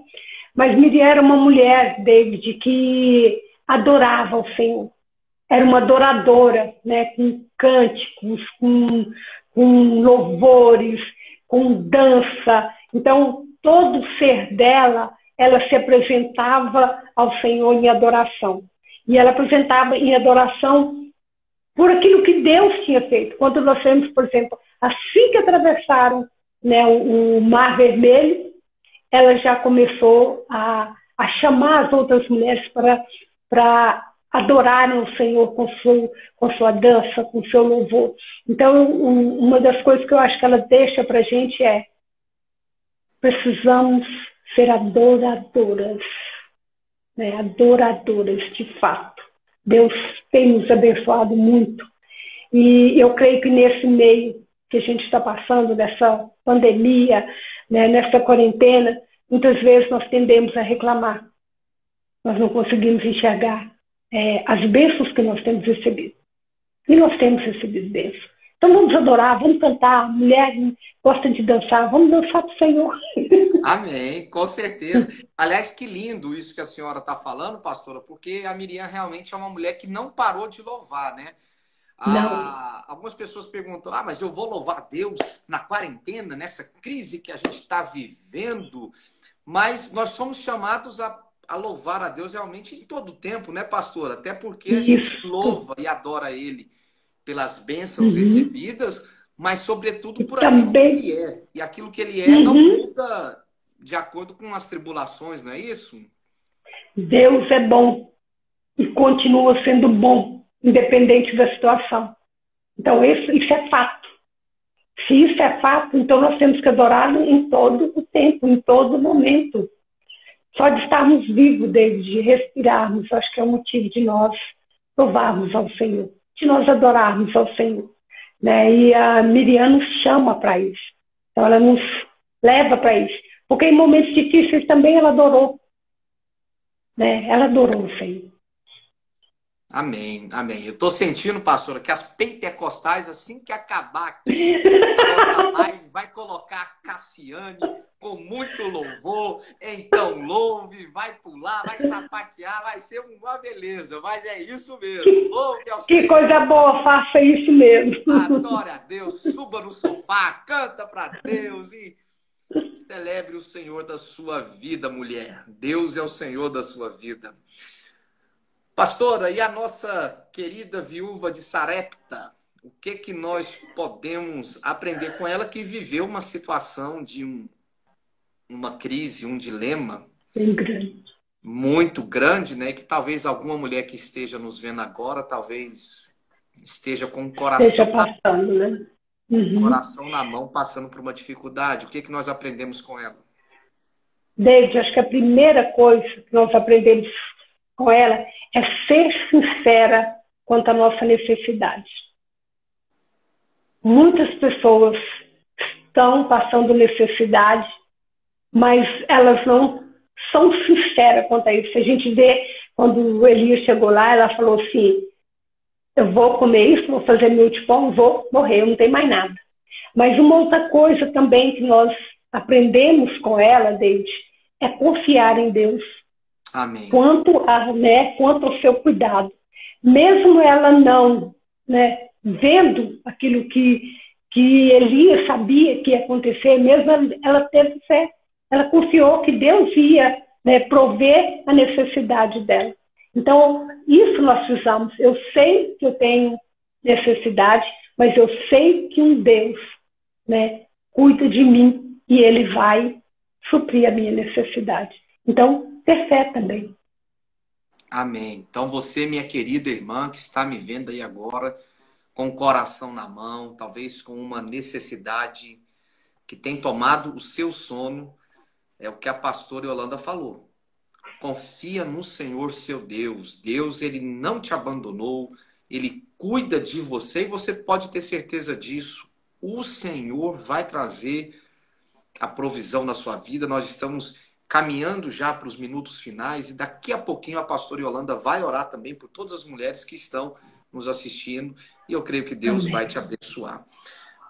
A: Mas Miriam era uma mulher, David, que adorava o Senhor. Era uma adoradora, né? Com cânticos, com louvores, com dança. Então, todo o ser dela, ela se apresentava ao Senhor em adoração. E ela apresentava em adoração por aquilo que Deus tinha feito. Quando nós vemos, por exemplo, assim que atravessaram, né, o Mar Vermelho, ela já começou a chamar as outras mulheres para adorarem o Senhor com sua dança, com seu louvor. Então, uma das coisas que eu acho que ela deixa para a gente é: precisamos ser adoradoras, né? Adoradoras, de fato. Deus tem nos abençoado muito. E eu creio que nesse meio que a gente está passando, dessa pandemia, né, nessa quarentena, muitas vezes nós tendemos a reclamar. Nós não conseguimos enxergar as bênçãos que nós temos recebido. E nós temos recebido bênçãos. Então vamos adorar, vamos cantar. A mulher gosta de dançar, vamos dançar para o Senhor.
B: Amém, com certeza. Aliás, que lindo isso que a senhora está falando, pastora, porque a Miriam realmente é uma mulher que não parou de louvar, né? Algumas pessoas perguntam, mas eu vou louvar a Deus na quarentena, nessa crise que a gente está vivendo. Mas nós somos chamados a louvar a Deus realmente em todo o tempo, né, pastora? Até porque a gente louva e adora Ele pelas bênçãos recebidas, mas sobretudo por aquilo que Ele é. E aquilo que Ele é não muda de acordo com as tribulações, não é isso?
A: Deus é bom e continua sendo bom, independente da situação. Então, isso é fato. Se isso é fato, então nós temos que adorá-lo em todo o tempo, em todo momento. Só de estarmos vivos, de respirarmos, acho que é o motivo de nós louvarmos ao Senhor, de nós adorarmos ao Senhor. Né? E a Miriam nos chama para isso. Então, ela nos leva para isso. Porque em momentos difíceis também ela adorou. Né? Ela adorou o Senhor.
B: Amém, amém. Eu estou sentindo, pastora, que as pentecostais, assim que acabar aqui a nossa live, vai colocar a Cassiane com muito louvor. Então, louve, vai pular, vai sapatear, vai ser uma beleza. Mas é isso mesmo. Louve ao
A: Que
B: Senhor.
A: coisa boa, faça isso mesmo.
B: Adore a Deus, suba no sofá, canta para Deus e celebre o Senhor da sua vida, mulher. Deus é o Senhor da sua vida. Pastora, e a nossa querida viúva de Sarepta? O que que nós podemos aprender com ela que viveu uma situação de uma crise, um dilema
A: Bem grande.
B: muito grande, né? Que talvez alguma mulher que esteja nos vendo agora, talvez esteja com o
A: Esteja
B: coração,
A: passando, né?
B: coração na mão, passando por uma dificuldade. O que que nós aprendemos com ela?
A: David, acho que a primeira coisa que nós aprendemos com ela é ser sincera quanto à nossa necessidade. Muitas pessoas estão passando necessidade, mas elas não são sinceras quanto a isso. A gente vê, quando o Elias chegou lá, ela falou assim, eu vou comer isso, vou fazer meu pão, vou morrer, eu não tenho mais nada. Mas uma outra coisa também que nós aprendemos com ela, David, é confiar em Deus.
B: Amém.
A: Quanto ao seu cuidado. Mesmo ela não, né, vendo aquilo que Elias sabia que ia acontecer, mesmo ela teve fé. Ela confiou que Deus ia, né, prover a necessidade dela. Então, isso nós precisamos. Eu sei que eu tenho necessidade, mas eu sei que um Deus, né, cuida de mim e Ele vai suprir a minha necessidade. Então, ter fé também.
B: Amém. Então você, minha querida irmã, que está me vendo aí agora, com o coração na mão, talvez com uma necessidade que tem tomado o seu sono, é o que a pastora Yolanda falou. Confia no Senhor, seu Deus. Deus, Ele não te abandonou, Ele cuida de você e você pode ter certeza disso. O Senhor vai trazer a provisão na sua vida. Nós estamos caminhando já para os minutos finais e daqui a pouquinho a pastora Yolanda vai orar também por todas as mulheres que estão nos assistindo e eu creio que Deus vai te abençoar.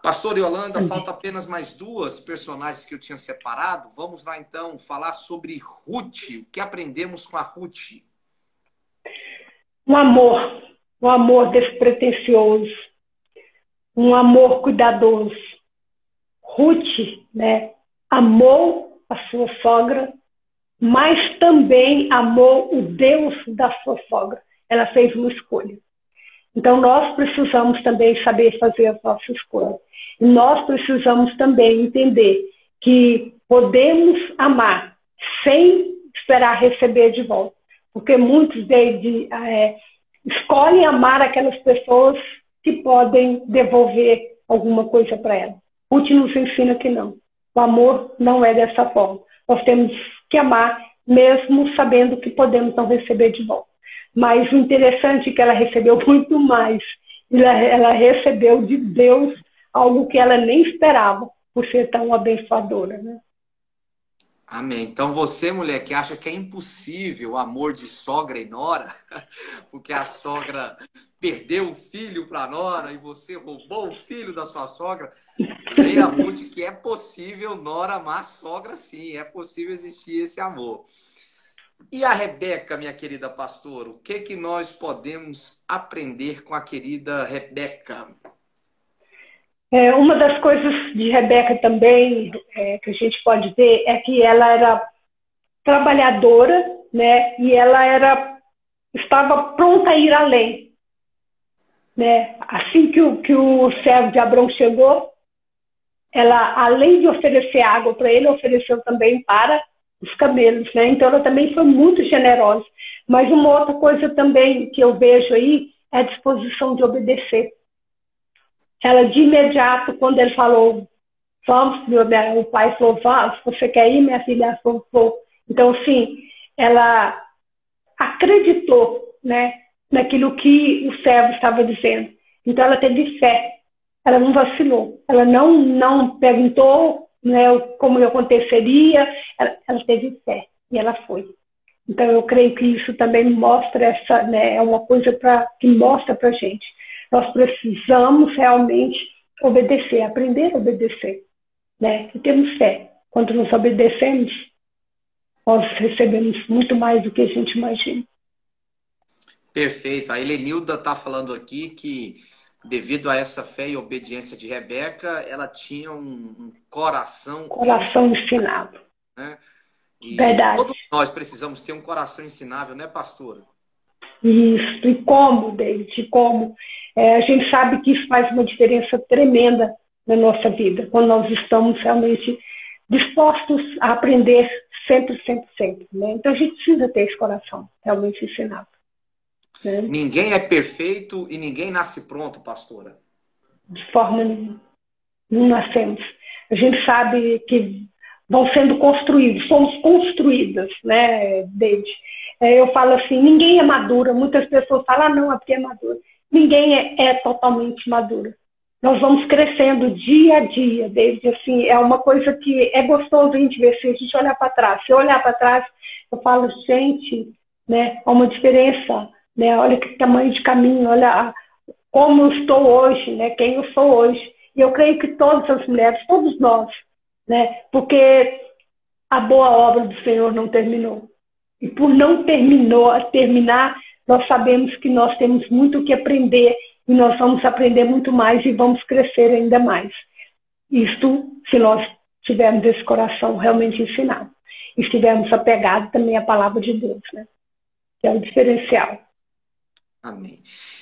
B: Pastora Yolanda, falta apenas mais duas personagens que eu tinha separado. Vamos lá então falar sobre Ruth. O que aprendemos com a Ruth?
A: Um amor despretensioso, um amor cuidadoso. Ruth, né, amou a sua sogra, mas também amou o Deus da sua sogra. Ela fez uma escolha. Então, nós precisamos também saber fazer as nossas escolhas. E nós precisamos também entender que podemos amar sem esperar receber de volta. Porque muitos escolhem amar aquelas pessoas que podem devolver alguma coisa para elas. Ruth nos ensina que não. O amor não é dessa forma. Nós temos que amar mesmo sabendo que podemos não receber de volta. Mas o interessante é que ela recebeu muito mais. Ela recebeu de Deus algo que ela nem esperava por ser tão abençoadora, né?
B: Amém. Então você, mulher, que acha que é impossível o amor de sogra e nora, porque a sogra perdeu o filho para a nora e você roubou o filho da sua sogra, leia Ruth que é possível nora amar a sogra sim, é possível existir esse amor. E a Rebeca, minha querida pastora, o que que nós podemos aprender com a querida Rebeca?
A: Uma das coisas de Rebeca também que a gente pode ver é que ela era trabalhadora, né? E ela estava pronta a ir além, né? Assim que o servo de Abrão chegou, ela, além de oferecer água para ele, ofereceu também para os camelos, né? Então ela também foi muito generosa. Mas uma outra coisa também que eu vejo aí é a disposição de obedecer. Ela de imediato, quando ele falou, vamos, o pai falou, vamos, você quer ir, minha filha? Ela falou, vou. Então, assim, ela acreditou, né, naquilo que o servo estava dizendo. Então, ela teve fé. Ela não vacilou. Ela não perguntou, né, como aconteceria. Ela teve fé e ela foi. Então, eu creio que isso também mostra essa, né, é uma coisa que mostra para a gente. Nós precisamos realmente obedecer, aprender a obedecer, né? E temos fé. Quando nos obedecemos, nós recebemos muito mais do que a gente imagina.
B: Perfeito. A Helenilda está falando aqui que, devido a essa fé e obediência de Rebeca, ela tinha um coração
A: Ensinado.
B: Né? E
A: Verdade.
B: todos nós precisamos ter um coração ensinável, né, pastora?
A: Isso. E como, David? Como? A gente sabe que isso faz uma diferença tremenda na nossa vida, quando nós estamos realmente dispostos a aprender sempre, sempre, sempre. Né? Então, a gente precisa ter esse coração realmente ensinado. Né?
B: Ninguém é perfeito e ninguém nasce pronto, pastora.
A: De forma nenhuma. Não nascemos. A gente sabe que vão sendo construídos, somos construídas, né, David? Eu falo assim, ninguém é madura. Muitas pessoas falam, não, é porque é madura. Ninguém é totalmente madura. Nós vamos crescendo dia a dia, David. Assim, é uma coisa que é gostoso a gente ver, se a gente olhar para trás. Se eu olhar para trás, eu falo, gente, né, há uma diferença, né? Olha que tamanho de caminho, olha como eu estou hoje, né, quem eu sou hoje. E eu creio que todas as mulheres, todos nós, né, porque a boa obra do Senhor não terminou. E por não terminar, nós sabemos que nós temos muito o que aprender e nós vamos aprender muito mais e vamos crescer ainda mais. Isto, se nós tivermos esse coração realmente ensinado. E estivermos apegados também à palavra de Deus, né, que é o diferencial.
B: Amém.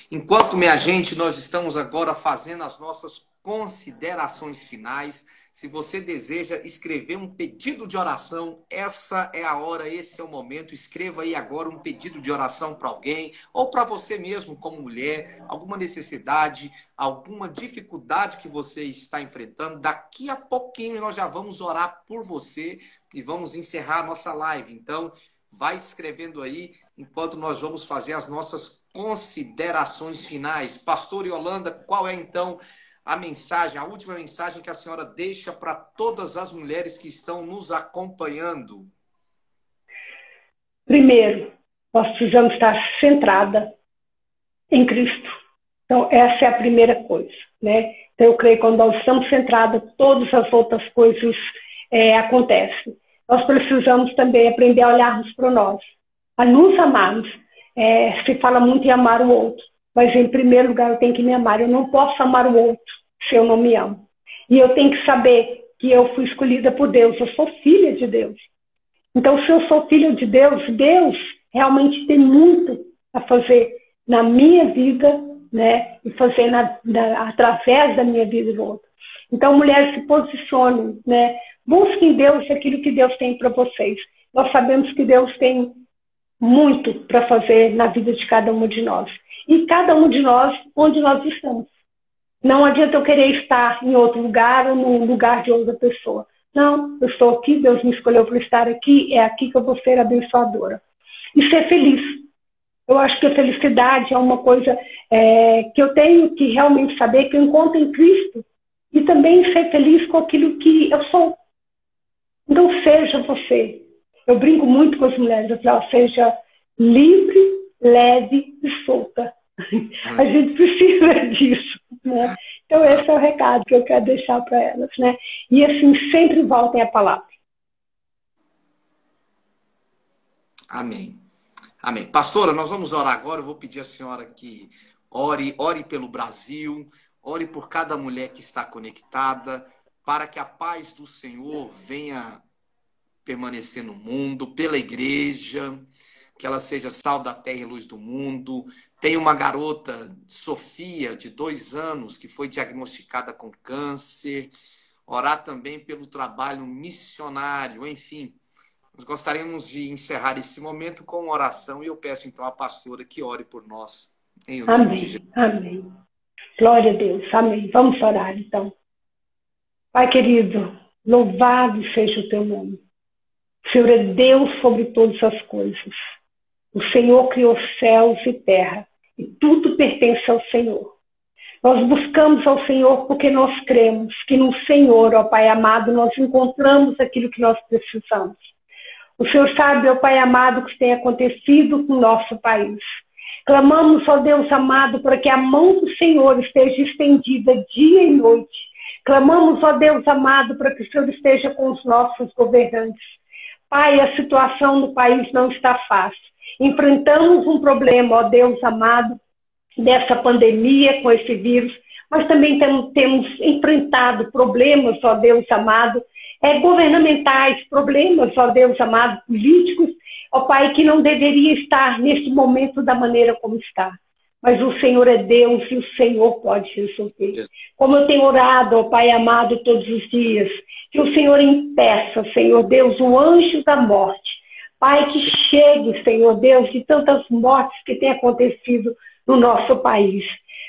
B: Enquanto, minha gente, nós estamos agora fazendo as nossas considerações finais. Se você deseja escrever um pedido de oração, essa é a hora, esse é o momento. Escreva aí agora um pedido de oração para alguém, ou para você mesmo como mulher, alguma necessidade, alguma dificuldade que você está enfrentando. Daqui a pouquinho nós já vamos orar por você e vamos encerrar a nossa live. Então, vai escrevendo aí, enquanto nós vamos fazer as nossas considerações finais. Pastor Yolanda, qual é então a mensagem, a última mensagem que a senhora deixa para todas as mulheres que estão nos acompanhando?
A: Primeiro, nós precisamos estar centrada em Cristo. Então, essa é a primeira coisa, né? Então, eu creio que quando nós estamos centradas, todas as outras coisas acontecem. Nós precisamos também aprender a olharmos para nós, a nos amarmos. Se fala muito em amar o outro, mas em primeiro lugar eu tenho que me amar. Eu não posso amar o outro se eu não me amo. E eu tenho que saber que eu fui escolhida por Deus, eu sou filha de Deus. Então, se eu sou filha de Deus, Deus realmente tem muito a fazer na minha vida, né? E fazer através da minha vida do outro. Então, mulheres, se posicionem, né? Busquem em Deus aquilo que Deus tem para vocês. Nós sabemos que Deus tem muito para fazer na vida de cada uma de nós. E cada um de nós, onde nós estamos. Não adianta eu querer estar em outro lugar ou no lugar de outra pessoa. Não, eu estou aqui, Deus me escolheu para estar aqui, é aqui que eu vou ser abençoadora. E ser feliz. Eu acho que a felicidade é uma coisa que eu tenho que realmente saber que eu encontro em Cristo e também ser feliz com aquilo que eu sou. Então, seja você. Eu brinco muito com as mulheres, eu falo, seja livre, leve e solta. A gente precisa disso, né? Então, esse é o recado que eu quero deixar para elas, né? E assim, sempre voltem à palavra.
B: Amém. Amém. Pastora, nós vamos orar agora. Eu vou pedir à senhora que ore pelo Brasil, ore por cada mulher que está conectada, para que a paz do Senhor venha permanecer no mundo, pela igreja, que ela seja sal da terra e luz do mundo. Tem uma garota, Sofia, de 2 anos, que foi diagnosticada com câncer. Orar também pelo trabalho missionário, enfim. Nós gostaríamos de encerrar esse momento com uma oração e eu peço então à pastora que ore por nós. Em nome de Jesus.
A: Amém. Glória a Deus. Amém. Vamos orar então. Pai querido, louvado seja o teu nome. O Senhor é Deus sobre todas as coisas. O Senhor criou céus e terra e tudo pertence ao Senhor. Nós buscamos ao Senhor porque nós cremos que no Senhor, ó Pai amado, nós encontramos aquilo que nós precisamos. O Senhor sabe, ó Pai amado, o que tem acontecido com o nosso país. Clamamos, ó Deus amado, para que a mão do Senhor esteja estendida dia e noite. Clamamos, ó Deus amado, para que o Senhor esteja com os nossos governantes. Pai, a situação no país não está fácil. Enfrentamos um problema, ó Deus amado, dessa pandemia com esse vírus, mas também temos enfrentado problemas, ó Deus amado, governamentais, problemas, ó Deus amado, políticos, ó Pai, que não deveria estar nesse momento da maneira como está. Mas o Senhor é Deus e o Senhor pode resolver. Como eu tenho orado, ó Pai amado, todos os dias, que o Senhor impeça, Senhor Deus, o anjo da morte. Pai, que chegue, Senhor Deus, de tantas mortes que têm acontecido no nosso país.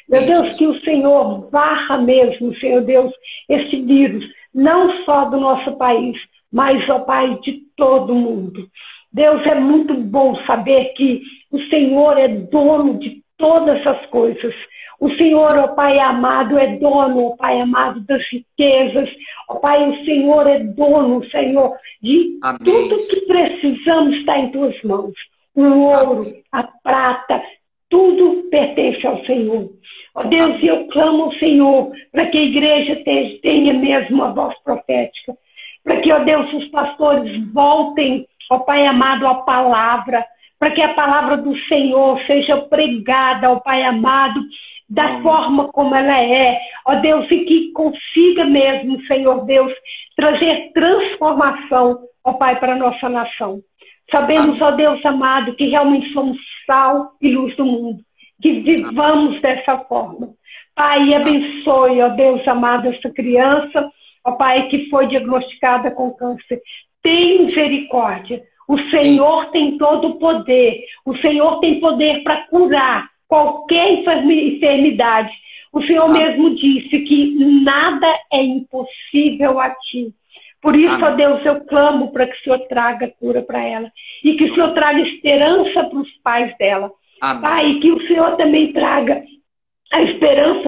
A: Meu Deus, que o Senhor varra mesmo, Senhor Deus, esse vírus, não só do nosso país, mas, ó Pai, de todo mundo. Deus, é muito bom saber que o Senhor é dono de todas essas coisas. O Senhor, ó Pai amado, é dono, ó Pai amado, das riquezas. Ó Pai, o Senhor é dono, Senhor, de tudo que precisamos está em tuas mãos. O ouro, a prata, tudo pertence ao Senhor. Ó Deus, eu clamo ao Senhor para que a igreja tenha mesmo a voz profética. Para que, ó Deus, os pastores voltem, ó Pai amado, à palavra. Para que a palavra do Senhor seja pregada, ó Pai amado, da forma como ela é. Ó Deus, e que consiga mesmo, Senhor Deus, trazer transformação, ó Pai, para a nossa nação. Sabemos, ó Deus amado, que realmente somos sal e luz do mundo. Que vivamos dessa forma. Pai, abençoe, ó Deus amado, essa criança, ó Pai, que foi diagnosticada com câncer. Tem misericórdia. O Senhor tem todo o poder. O Senhor tem poder para curar qualquer enfermidade. O Senhor mesmo disse que nada é impossível a Ti. Por isso, ó Deus, eu clamo para que o Senhor traga cura para ela. E que o Senhor traga esperança para os pais dela. Pai, que o Senhor também traga a esperança